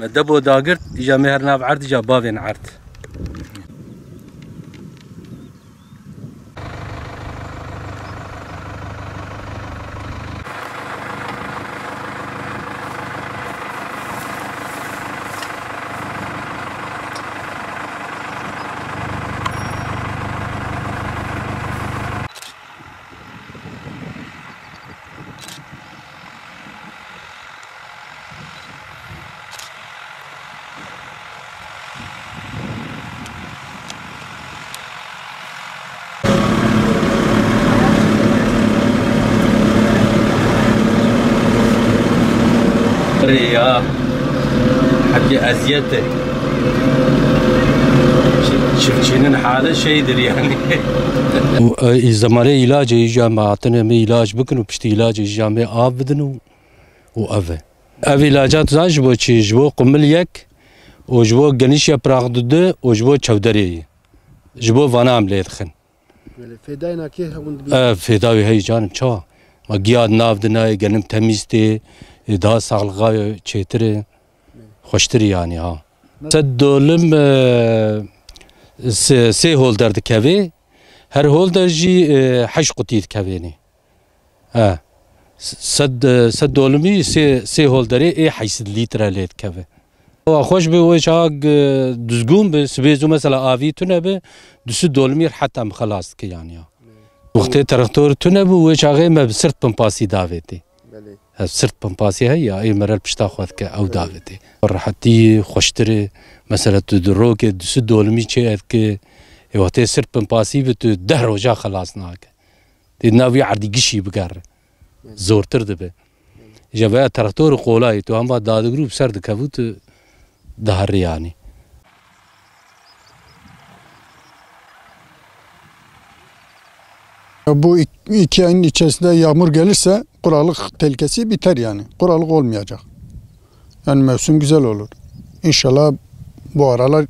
دبو داقرت إجا مهرنا بعرض إجا بابين عرض يا حقي أزيته شفتشينن حاله şeydir yani. زمانه علاج جامعاتنا مي علاج بكنو بشتي علاج جامع آب بدنو وأفه أفه علاجات زاج بو چی جبو قمليك وجبو جنيشيا براغدده وجبو چودري جبو وانا عمليت خن. فداینا کی فدای هی جانم چا ما گیاد نافدنای گنم temizdi daha sağlığa çetiri hoştur yani ha. Sad dolum se holder dikevi her holder ji haş quti dikevini. Ha. Sad dolumi se holderi e hays litre let kevi. O hoş be o çag düzgün be sebezu mesela avi tüne be düsü dolumir hatta xalas ki yani ya. Vaqti traktör tüne bu o çağı me sırt pompası daveti. صرت بمباسي هي اي مرة بشتا خذ او دافدي راحتي خوشتري مثلا تدروك دسدولمي تشي كي وقت صرت بمباسي بت دهرو جا خلاص ناك دي ناوي عردي قشي بقر زور تردبه جابا تراكتور قولاي تو هم داد جروب سرد كفوت دهر يعني Bu 2 ayın içerisinde yağmur gelirse kuraklık tehlikesi biter yani. Kuraklık olmayacak. Yani mevsim güzel olur. İnşallah bu aralar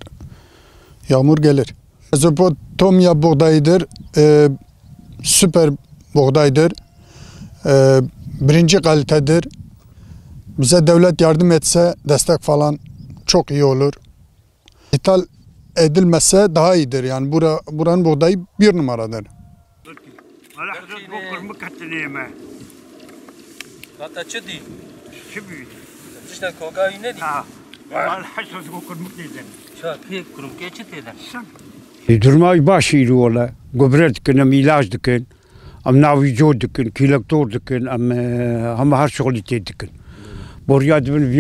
yağmur gelir. Mezopotamya buğdayıdır. Süper buğdaydır. Birinci kalitedir. Bize devlet yardım etse destek falan çok iyi olur. İthal edilmezse daha iyidir. Yani buranın buğdayı 1 numaradır. على حدود بكر مكتنيمة. قطع شدي. شبي. تشتغل كوكاي ندي. على حدود بكر مكتنيمة. شو كيف كرم كيف تيدن؟ Durmayı başıydı ola. Gübre dikin, am ilaç dikin, am navijo dikin, kilaktor dikin, am her şeyi dikin. Buraya dibin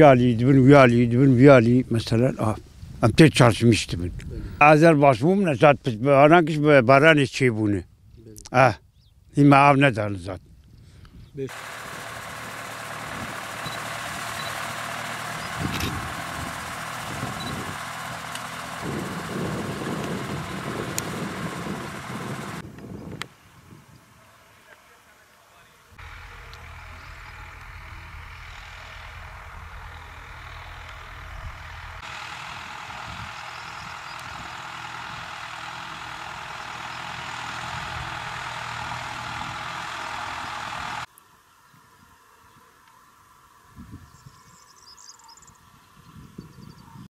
viyali mesela am tek çalışmıştım. Azerbaycan ne zat biz arankiş baran içi bunu. ما عم ندار الزاد